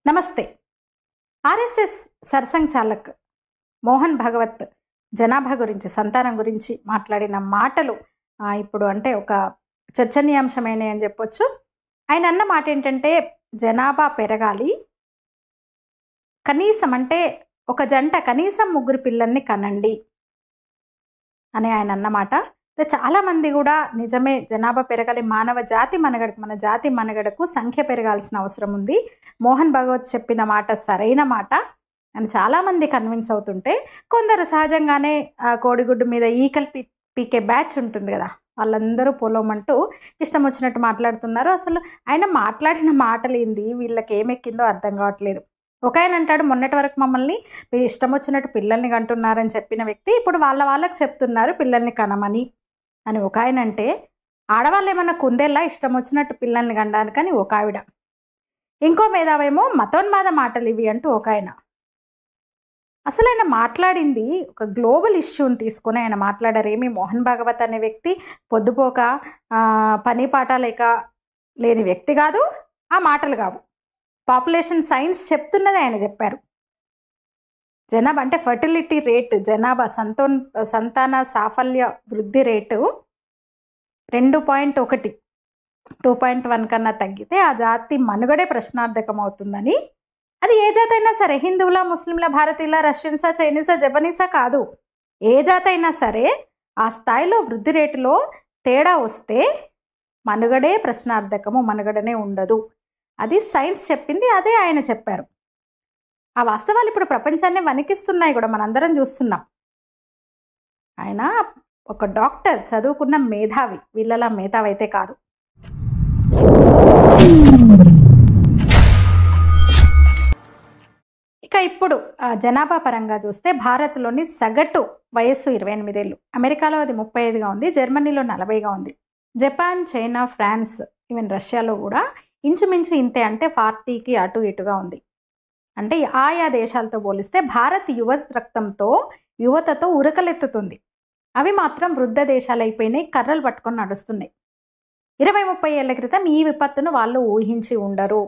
నమస్తే. ఆర్ఎస్ఎస్ సర్సంఘ్ చాలక్ మోహన్ భగవత్ జనాభా గురించి, సంతానం గురించి మాట్లాడిన మాటలు ఇప్పుడు అంటే ఒక చర్చనీయాంశమైనవి అని చెప్పొచ్చు. ఆయన అన్న మాట ఏంటంటే, జనాభా పెరగాలి, కనీసం అంటే ఒక జంట కనీసం 3 పిల్లల్ని కనండి అని ఆయన అన్నమాట. చాలామంది కూడా నిజమే, జనాభా పెరగాలి, మానవ జాతి మనుగడకు, మన జాతి మనుగడకు సంఖ్య పెరగాల్సిన అవసరం ఉంది. మోహన్ భగవత్ చెప్పిన మాట సరైన మాట అని చాలామంది కన్విన్స్ అవుతుంటే, కొందరు సహజంగానే కోడిగుడ్డు మీద ఈకలు పీకే బ్యాచ్ ఉంటుంది కదా, వాళ్ళందరూ పొలమంటూ ఇష్టం వచ్చినట్టు మాట్లాడుతున్నారు. అసలు ఆయన మాట్లాడిన మాటలు ఏంది, వీళ్ళకి ఏమెక్కిందో అర్థం కావట్లేదు. ఒక ఆయన అంటాడు, మొన్నటి వరకు మమ్మల్ని మీరు ఇష్టం వచ్చినట్టు పిల్లల్ని కంటున్నారని చెప్పిన వ్యక్తి ఇప్పుడు వాళ్ళకి చెప్తున్నారు పిల్లల్ని కనమని అని ఒక ఆయన అంటే, ఆడవాళ్ళు ఏమన్నా కుందేలా ఇష్టం వచ్చినట్టు పిల్లల్ని కండానికని ఒక ఆవిడ, ఇంకో మేధావేమో మతోన్మాద మాటలు ఇవి అంటూ ఒక ఆయన. అసలు ఆయన మాట్లాడింది ఒక గ్లోబల్ ఇష్యూని తీసుకుని ఆయన మాట్లాడారు. ఏమి మోహన్ భగవత్ అనే వ్యక్తి పొద్దుపోక పని పాట లేని వ్యక్తి కాదు, ఆ మాటలు కావు. పాపులేషన్ సైన్స్ చెప్తున్నది ఆయన చెప్పారు. జనాభా అంటే ఫర్టిలిటీ రేట్, జనాభా సంతాన సాఫల్య వృద్ధి రేటు 2.1 2.1 కన్నా తగ్గితే ఆ జాతి మనుగడే ప్రశ్నార్థకం అవుతుందని. అది ఏ జాతి అయినా సరే, హిందువుల, ముస్లింల, భారతీయుల, రష్యన్సా, చైనీసా, జపనీసా కాదు, ఏ జాతి అయినా సరే ఆ స్థాయిలో వృద్ధి రేటులో తేడా వస్తే మనుగడే ప్రశ్నార్థకము, మనుగడనే ఉండదు. అది సైన్స్ చెప్పింది, అదే ఆయన చెప్పారు. ఆ వాస్తవాలు ఇప్పుడు ప్రపంచాన్ని వణికిస్తున్నాయి కూడా, మనందరం చూస్తున్నాం. ఆయన ఒక డాక్టర్, చదువుకున్న మేధావి, వీళ్ళలా మేధావి అయితే కాదు. ఇక ఇప్పుడు జనాభా పరంగా చూస్తే భారత్లోని సగటు వయస్సు 28 ఏళ్ళు, అమెరికాలో అది 35గా ఉంది, జర్మనీలో 40గా ఉంది, జపాన్, చైనా, ఫ్రాన్స్, ఈవెన్ రష్యాలో కూడా ఇంచుమించు ఇంతే, అంటే 40కి అటు ఇటుగా ఉంది. అంటే ఆయా దేశాలతో పోలిస్తే భారత్ యువతతో ఉరకలెత్తుతుంది. అవి మాత్రం వృద్ధ దేశాలు అయిపోయినాయి, కర్రలు పట్టుకొని నడుస్తున్నాయి. 20-30 ఏళ్ల క్రితం ఈ విపత్తును వాళ్ళు ఊహించి ఉండరు.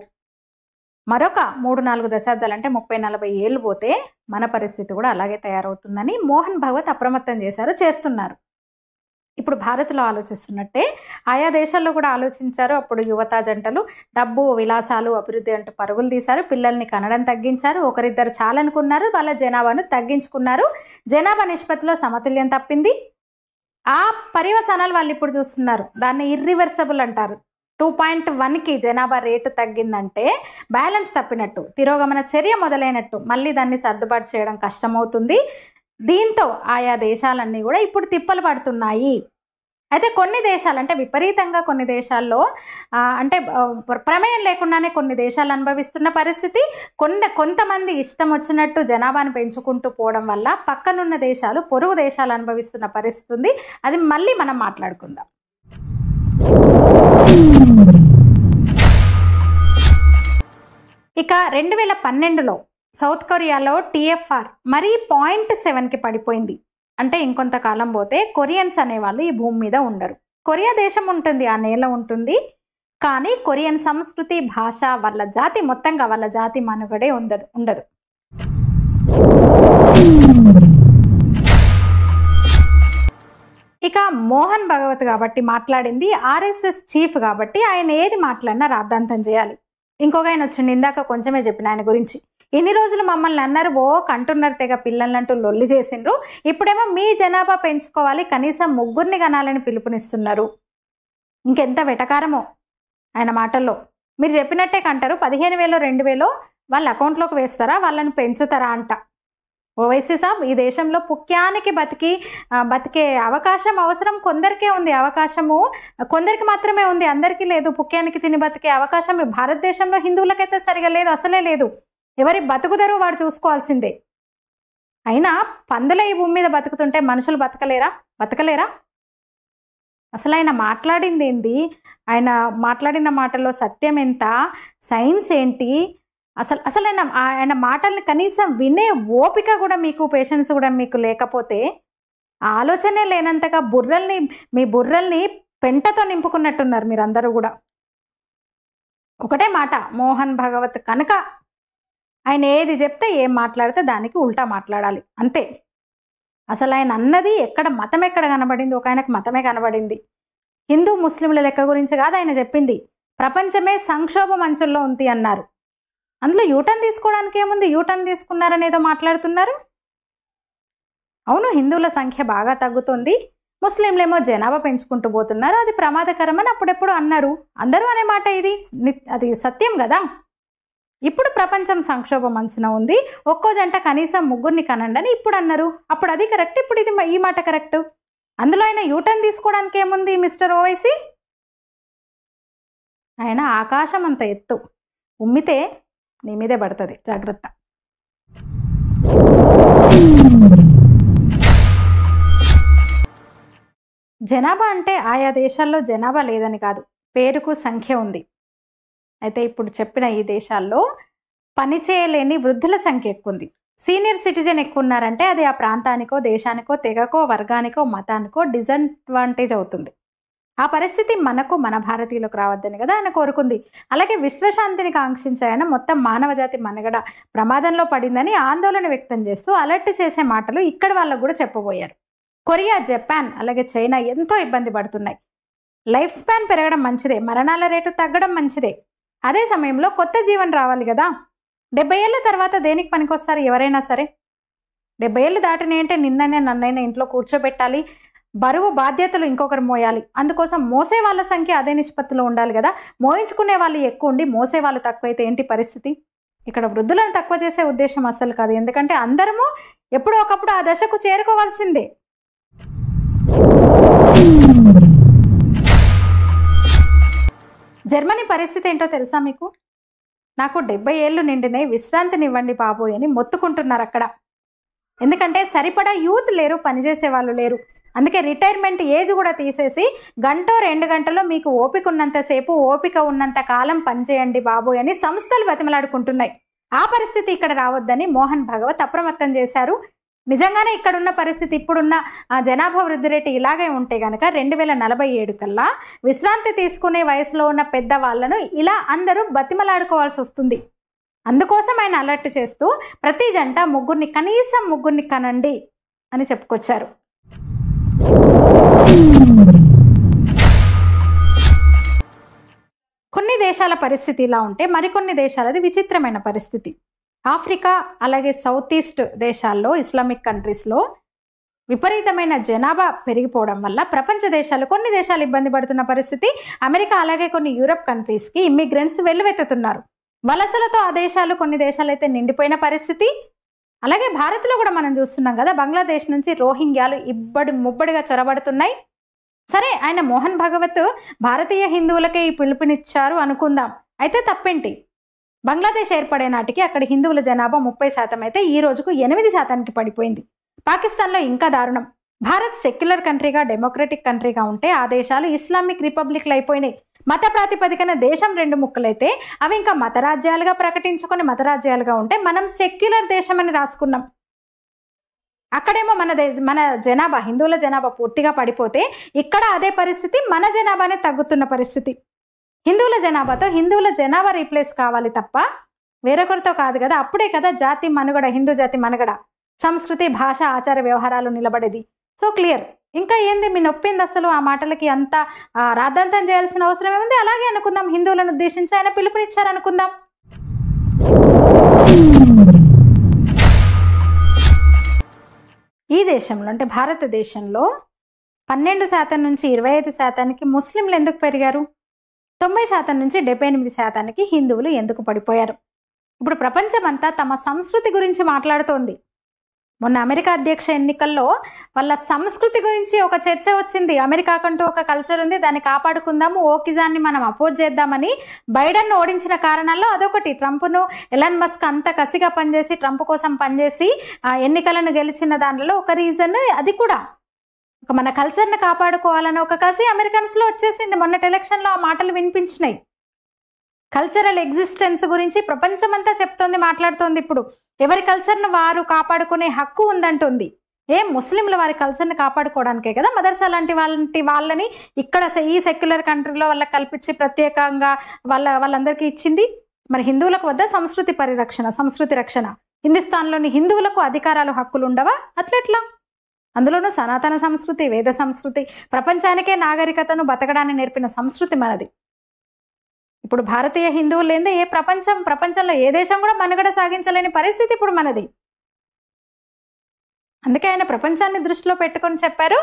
మరొక 3-4 దశాబ్దాలు అంటే 30-40 ఏళ్ళు పోతే మన పరిస్థితి కూడా అలాగే తయారవుతుందని మోహన్ భగవత్ అప్రమత్తం చేస్తున్నారు. ఇప్పుడు భారత్లో ఆలోచిస్తున్నట్టే ఆయా దేశాల్లో కూడా ఆలోచించారు. అప్పుడు యువత జంటలు డబ్బు, విలాసాలు, అభివృద్ధి అంటూ పరుగులు తీశారు, పిల్లల్ని కనడం తగ్గించారు, ఒకరిద్దరు చాలనుకున్నారు, వాళ్ళ జనాభాను తగ్గించుకున్నారు, జనాభా నిష్పత్తిలో సమతుల్యం తప్పింది. ఆ పర్యవసానాలు వాళ్ళు ఇప్పుడు చూస్తున్నారు. దాన్ని ఇర్రివర్సబుల్ అంటారు. 2.1కి జనాభా రేటు తగ్గిందంటే బ్యాలెన్స్ తప్పినట్టు, తిరోగమన చర్య మొదలైనట్టు, మళ్ళీ దాన్ని సర్దుబాటు చేయడం కష్టమవుతుంది. దీంతో ఆయా దేశాలన్నీ కూడా ఇప్పుడు తిప్పలు పడుతున్నాయి. అయితే కొన్ని దేశాలు అంటే విపరీతంగా, కొన్ని దేశాల్లో అంటే ప్రమేయం లేకుండానే కొన్ని దేశాలు అనుభవిస్తున్న పరిస్థితి, కొంతమంది ఇష్టం వచ్చినట్టు జనాభాను పెంచుకుంటూ పోవడం వల్ల పక్కనున్న దేశాలు, పొరుగు దేశాలు అనుభవిస్తున్న పరిస్థితి ఉంది. అది మళ్ళీ మనం మాట్లాడుకుందాం. ఇక 2012లో సౌత్ కొరియాలో TFR మరీ 0.7కి పడిపోయింది. అంటే ఇంకొంతకాలం పోతే కొరియన్స్ అనేవాళ్ళు ఈ భూమి మీద ఉండరు. కొరియా దేశం ఉంటుంది, ఆ నేల ఉంటుంది, కానీ కొరియన్ సంస్కృతి, భాష, వాళ్ళ జాతి, మొత్తంగా వాళ్ళ జాతి మనుగడే ఉండదు. ఇక మోహన్ భగవత్ కాబట్టి మాట్లాడింది, RSS చీఫ్ కాబట్టి ఆయన ఏది మాట్లాడినా రాద్ధాంతం చేయాలి. ఇంకొక ఆయన వచ్చిండు, ఇందాక కొంచెమే చెప్పిన ఆయన గురించి, ఎన్ని రోజులు మమ్మల్ని అన్నారు, కంటున్నారు తెగ పిల్లలంటూ లొల్లి చేసిండ్రు, ఇప్పుడేమో మీ జనాభా పెంచుకోవాలి, కనీసం 3 కనాలని పిలుపునిస్తున్నారు. ఇంకెంత వెటకారమో ఆయన మాటల్లో. మీరు చెప్పినట్టే కంటారు, 15,000 2,000 వాళ్ళ అకౌంట్లోకి వేస్తారా, వాళ్ళని పెంచుతారా అంట. ఓవైసీ సాబ్, ఈ దేశంలో పుక్యానికి బతికే అవకాశం అవసరం కొందరికే ఉంది, అవకాశము కొందరికి మాత్రమే ఉంది, అందరికీ లేదు. పుక్యానికి తిని బతికే అవకాశం భారతదేశంలో హిందువులకైతే సరిగా లేదు, అసలే లేదు. ఎవరి బతుకుదరు వాడు చూసుకోవాల్సిందే. అయినా పందుల ఈ భూమి మీద బతుకుతుంటే మనుషులు బతకలేరా? అసలు ఆయన మాట్లాడింది ఏంది, ఆయన మాట్లాడిన మాటల్లో సత్యం ఎంత, సైన్స్ ఏంటి, అసలు ఆయన మాటల్ని కనీసం వినే ఓపిక కూడా మీకు, పేషెన్స్ కూడా మీకు లేకపోతే, ఆలోచనే లేనంతగా మీ బుర్రల్ని పెంటతో నింపుకున్నట్టున్నారు మీరందరూ కూడా. ఒకటే మాట, మోహన్ భగవత్ కనుక ఆయన ఏది చెప్తే ఏం మాట్లాడితే దానికి ఉల్టా మాట్లాడాలి అంతే. అసలు ఆయన అన్నది ఎక్కడ మతం ఎక్కడ కనబడింది? ఒక ఆయనకు మతమే కనబడింది. హిందూ ముస్లింల లెక్క గురించి కాదు ఆయన చెప్పింది. ప్రపంచమే సంక్షోభం అంచుల్లో ఉంది అన్నారు. అందులో యూటర్న్ తీసుకోవడానికి ఏముంది? యూటర్న్ తీసుకున్నారని ఏదో మాట్లాడుతున్నారు. అవును, హిందువుల సంఖ్య బాగా తగ్గుతుంది, ముస్లింలేమో జనాభా పెంచుకుంటూ పోతున్నారు, అది ప్రమాదకరమని అప్పుడెప్పుడు అన్నారు. అందరూ అనే మాట ఇది, అది సత్యం కదా. ఇప్పుడు ప్రపంచం సంక్షోభం అంచున ఉంది, ఒక్కో జంట కనీసం ముగ్గురిని కనండి అని ఇప్పుడు అన్నారు. అప్పుడు అది కరెక్ట్, ఇప్పుడు ఇది ఈ మాట కరెక్ట్. అందులో ఆయన యూటర్న్ తీసుకోవడానికి ఏముంది మిస్టర్ ఓవైసీ? ఆయన ఆకాశం అంత ఎత్తు, ఉమ్మితే నీ మీదే పడుతుంది, జాగ్రత్త. జనాభా అంటే ఆయా దేశాల్లో జనాభా లేదని కాదు, పేరుకు సంఖ్య ఉంది. అయితే ఇప్పుడు చెప్పిన ఈ దేశాల్లో పనిచేయలేని వృద్ధుల సంఖ్య ఎక్కువ ఉంది. సీనియర్ సిటిజన్ ఎక్కువ ఉన్నారంటే అది ఆ ప్రాంతానికో, దేశానికో, తెగకో, వర్గానికో, మతానికో డిసడ్వాంటేజ్ అవుతుంది. ఆ పరిస్థితి మనకు, మన భారతీయులకు రావద్దని కదా ఆయన కోరుకుంది. అలాగే విశ్వశాంతిని కాంక్షించే ఆయన మొత్తం మానవజాతి మనుగడ ప్రమాదంలో పడిందని ఆందోళన వ్యక్తం చేస్తూ అలర్ట్ చేసే మాటలు ఇక్కడ వాళ్ళకు కూడా చెప్పబోయారు. కొరియా, జపాన్, అలాగే చైనా ఎంతో ఇబ్బంది పడుతున్నాయి. లైఫ్ స్పాన్ పెరగడం మంచిదే, మరణాల రేటు తగ్గడం మంచిదే. అదే సమయంలో కొత్త జీవనం రావాలి కదా. 70 ఏళ్ళ తర్వాత దేనికి పనికొస్తారు ఎవరైనా సరే? 70 ఏళ్ళు దాటినాయి అంటే నిన్ననే నన్నైనా ఇంట్లో కూర్చోబెట్టాలి, బరువు బాధ్యతలు ఇంకొకరు మోయాలి. అందుకోసం మోసే వాళ్ళ సంఖ్య అదే నిష్పత్తిలో ఉండాలి కదా. మోయించుకునే వాళ్ళు ఎక్కువ ఉండి మోసే వాళ్ళు తక్కువైతే ఏంటి పరిస్థితి? ఇక్కడ వృద్ధులను తక్కువ చేసే ఉద్దేశం అస్సలు కాదు, ఎందుకంటే అందరము ఎప్పుడో ఒకప్పుడు ఆ దశకు చేరుకోవాల్సిందే. జర్మనీ పరిస్థితి ఏంటో తెలుసా మీకు? నాకు 70 ఏళ్ళు నిండినాయి, విశ్రాంతినివ్వండి బాబోయ్ అని మొత్తుకుంటున్నారు అక్కడ. ఎందుకంటే సరిపడా యూత్ లేరు, పనిచేసే వాళ్ళు లేరు. అందుకే రిటైర్మెంట్ ఏజ్ కూడా తీసేసి 1-2 గంటలో మీకు ఓపిక ఉన్నంతసేపు, ఓపిక ఉన్నంత కాలం పనిచేయండి బాబోయ్ అని సంస్థలు బతిమలాడుకుంటున్నాయి. ఆ పరిస్థితి ఇక్కడ రావద్దని మోహన్ భగవత్ అప్రమత్తం చేశారు. నిజంగానే ఇక్కడున్న పరిస్థితి, ఇప్పుడున్న జనాభా వృద్ధి రేటు ఇలాగే ఉంటే కనుక 2047 కల్లా విశ్రాంతి తీసుకునే వయసులో ఉన్న పెద్దవాళ్లను ఇలా అందరూ బతిమలాడుకోవాల్సి వస్తుంది. అందుకోసం ఆయన అలర్ట్ చేస్తూ ప్రతి జంట కనీసం ముగ్గురిని కనండి అని చెప్పుకొచ్చారు. కొన్ని దేశాల పరిస్థితి ఇలా ఉంటే మరికొన్ని దేశాలది విచిత్రమైన పరిస్థితి. ఆఫ్రికా, అలాగే సౌత్ ఈస్ట్ దేశాల్లో, ఇస్లామిక్ కంట్రీస్లో విపరీతమైన జనాభా పెరిగిపోవడం వల్ల ప్రపంచ దేశాలు, కొన్ని దేశాలు ఇబ్బంది పడుతున్న పరిస్థితి. అమెరికా అలాగే కొన్ని యూరప్ కంట్రీస్కి ఇమ్మిగ్రెంట్స్ వెల్లువెత్తుతున్నారు. వలసలతో ఆ దేశాలు, కొన్ని దేశాలు అయితే నిండిపోయిన పరిస్థితి. అలాగే భారత్లో కూడా మనం చూస్తున్నాం కదా, బంగ్లాదేశ్ నుంచి రోహింగ్యాలు ముబ్బడిగా చొరబడుతున్నాయి. సరే, ఆయన మోహన్ భగవత్ భారతీయ హిందువులకే ఈ పిలుపునిచ్చారు అనుకుందాం, అయితే తప్పేంటి? బంగ్లాదేశ్ ఏర్పడే నాటికి అక్కడ హిందువుల జనాభా 30% అయితే ఈ రోజుకు 8% పడిపోయింది. పాకిస్తాన్లో ఇంకా దారుణం. భారత్ సెక్యులర్ కంట్రీగా, డెమోక్రటిక్ కంట్రీగా ఉంటే ఆ దేశాలు ఇస్లామిక్ రిపబ్లిక్లు అయిపోయినాయి. మత ప్రాతిపదికన దేశం 2 ముక్కలైతే అవి ఇంకా మతరాజ్యాలుగా ప్రకటించుకొని మతరాజ్యాలుగా ఉంటే మనం సెక్యులర్ దేశం అని రాసుకున్నాం. అక్కడేమో మన జనాభా, హిందువుల జనాభా పూర్తిగా పడిపోతే ఇక్కడ అదే పరిస్థితి, మన జనాభానే తగ్గుతున్న పరిస్థితి. హిందువుల జనాభాతో హిందువుల జనాభా రీప్లేస్ కావాలి తప్ప వేరొకరితో కాదు కదా. అప్పుడే కదా జాతి మనుగడ, హిందూ జాతి మనుగడ, సంస్కృతి, భాష, ఆచార వ్యవహారాలు నిలబడేది. So clear. ఇంకా ఏంది మీ నొప్పింది అసలు? ఆ మాటలకి అంత రాద్ధాంతం చేయాల్సిన అవసరం ఏముంది? అలాగే అనుకుందాం, హిందువులను ఉద్దేశించి ఆయన పిలుపునిచ్చారు అనుకుందాం. ఈ దేశంలో అంటే భారతదేశంలో 12% నుంచి 25%కి ముస్లింలు ఎందుకు పెరిగారు? 90% నుంచి 78%కి హిందువులు ఎందుకు పడిపోయారు? ఇప్పుడు ప్రపంచమంతా తమ సంస్కృతి గురించి మాట్లాడుతోంది. మొన్న అమెరికా అధ్యక్ష ఎన్నికల్లో వాళ్ళ సంస్కృతి గురించి ఒక చర్చ వచ్చింది. అమెరికాకంటూ ఒక కల్చర్ ఉంది, దాన్ని కాపాడుకుందాము, ఓకిజాన్ని మనం అపోజ్ చేద్దామని బైడెన్ ఓడించిన కారణాల్లో అదొకటి. ట్రంప్ను, ఎలాన్ మస్క్ అంత కసిగా పనిచేసి, ట్రంప్ కోసం పనిచేసి ఎన్నికలను గెలిచిన దానిలో ఒక రీజన్ అది కూడా. మన కల్చర్ని కాపాడుకోవాలని ఒక కసి అమెరికన్స్లో వచ్చేసింది. మొన్నటి ఎలక్షన్లో ఆ మాటలు వినిపించినాయి. కల్చరల్ ఎగ్జిస్టెన్స్ గురించి ప్రపంచమంతా చెప్తోంది, మాట్లాడుతోంది. ఇప్పుడు ఎవరి కల్చర్ను వారు కాపాడుకునే హక్కు ఉందంటుంది. ముస్లింలు వారి కల్చర్ని కాపాడుకోవడానికే కదా మదర్సా లాంటి వాళ్ళని ఇక్కడ ఈ సెక్యులర్ కంట్రీలో వాళ్ళకి కల్పించి ప్రత్యేకంగా వాళ్ళందరికీ ఇచ్చింది. మరి హిందువులకు వద్ద సంస్కృతి పరిరక్షణ, సంస్కృతి రక్షణ. హిందుస్థాన్లోని హిందువులకు అధికారాలు, హక్కులు ఉండవా? అట్లెట్లా? అందులోనూ సనాతన సంస్కృతి, వేద సంస్కృతి, ప్రపంచానికే నాగరికతను బతకడాన్ని నేర్పిన సంస్కృతి మనది. ఇప్పుడు భారతీయ హిందువులు లేదే ఏ ప్రపంచంలో ఏ దేశం కూడా మనుగడ సాగించలేని పరిస్థితి ఇప్పుడు మనది. అందుకే ఆయన ప్రపంచాన్ని దృష్టిలో పెట్టుకొని చెప్పారు,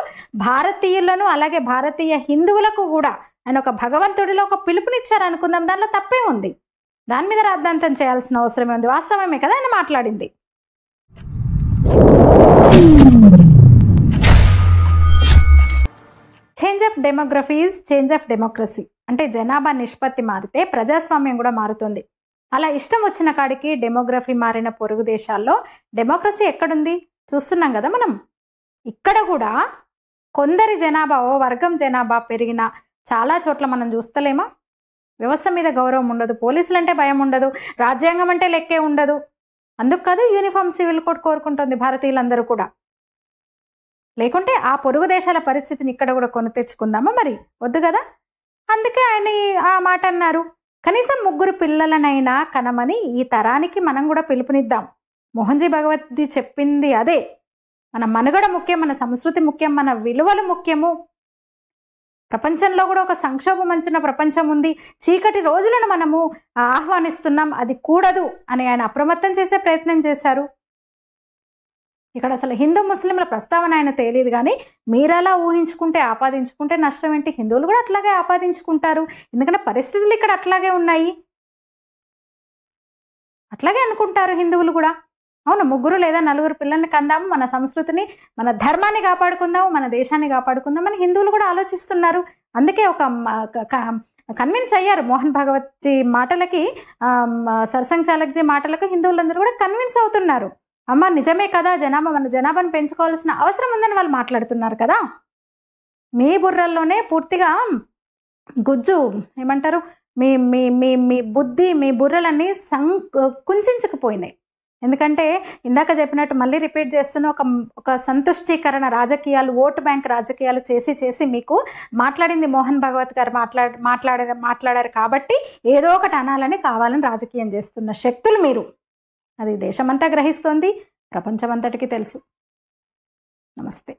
భారతీయులను అలాగే భారతీయ హిందువులకు కూడా ఆయన ఒక భగవంతుడిలో ఒక పిలుపునిచ్చారు అనుకుందాం. దానిలో తప్పే ఉంది? దాని మీద రాద్ధాంతం చేయాల్సిన అవసరమే ఉంది. వాస్తవమే కదా ఆయన మాట్లాడింది. Change of demography is change of democracy. అంటే జనాభా నిష్పత్తి మారితే ప్రజాస్వామ్యం కూడా మారుతుంది. అలా ఇష్టం వచ్చిన కాడికి డెమోగ్రఫీ మారిన పొరుగు దేశాల్లో డెమోక్రసీ ఎక్కడుంది? చూస్తున్నాం కదా మనం. ఇక్కడ కూడా కొందరి జనాభా, ఓ వర్గం జనాభా పెరిగిన చాలా చోట్ల మనం చూస్తలేమా? వ్యవస్థ మీద గౌరవం ఉండదు, పోలీసులు అంటే భయం ఉండదు, రాజ్యాంగం అంటే లెక్కే ఉండదు. అందుకు కాదు యూనిఫామ్ సివిల్ కోడ్ కోరుకుంటుంది భారతీయులందరూ కూడా. లేకుంటే ఆ పొరుగు దేశాల పరిస్థితిని ఇక్కడ కూడా కొని తెచ్చుకుందామా? మరి వద్దు కదా. అందుకే ఆయన ఆ మాట అన్నారు. కనీసం 3 పిల్లలనైనా కనమని ఈ తరానికి మనం కూడా పిలుపునిద్దాం. మోహన్జీ భగవత్ చెప్పింది అదే. మన మనుగడ ముఖ్యం, మన సంస్కృతి ముఖ్యం, మన విలువలు ముఖ్యము. ప్రపంచంలో కూడా ఒక సంక్షోభం అంచున ప్రపంచం ఉంది, చీకటి రోజులను మనము ఆహ్వానిస్తున్నాం, అది కూడదు అని ఆయన అప్రమత్తం చేసే ప్రయత్నం చేశారు. ఇక్కడ అసలు హిందూ ముస్లింల ప్రస్తావన ఆయన తెలియదు, కానీ మీరలా ఊహించుకుంటే ఆపాదించుకుంటే నష్టం ఏంటి? హిందువులు కూడా అట్లాగే ఆపాదించుకుంటారు, ఎందుకంటే పరిస్థితులు ఇక్కడ అట్లాగే ఉన్నాయి. అట్లాగే అనుకుంటారు హిందువులు కూడా. అవును, 3 లేదా 4 పిల్లల్ని కందాము, మన సంస్కృతిని, మన ధర్మాన్ని కాపాడుకుందాము, మన దేశాన్ని కాపాడుకుందాం అని హిందువులు కూడా ఆలోచిస్తున్నారు. అందుకే ఒక కన్విన్స్ అయ్యారు మోహన్ భగవత్జీ మాటలకి, సర్సంగ్ చాలక్జీ మాటలకు హిందువులందరూ కూడా కన్విన్స్ అవుతున్నారు. అమ్మ నిజమే కదా, మన జనాభాను పెంచుకోవాల్సిన అవసరం ఉందని వాళ్ళు మాట్లాడుతున్నారు కదా. మీ బుర్రల్లోనే పూర్తిగా గుజ్జు ఏమంటారు, మీ మీ మీ మీ బుద్ధి, మీ బుర్రలన్నీ కుంచుకుపోయినాయి. ఎందుకంటే ఇందాక చెప్పినట్టు మళ్ళీ రిపీట్ చేస్తున్న ఒక సంతుష్టీకరణ రాజకీయాలు, ఓటు బ్యాంక్ రాజకీయాలు చేసి మీకు మాట్లాడింది మోహన్ భగవత్ గారు మాట్లాడారు కాబట్టి ఏదో ఒకటి అనాలని కావాలని రాజకీయం చేస్తున్న శక్తులు మీరు. అది దేశమంతా గ్రహిస్తోంది, ప్రపంచమంతటికి తెలుసు. నమస్తే.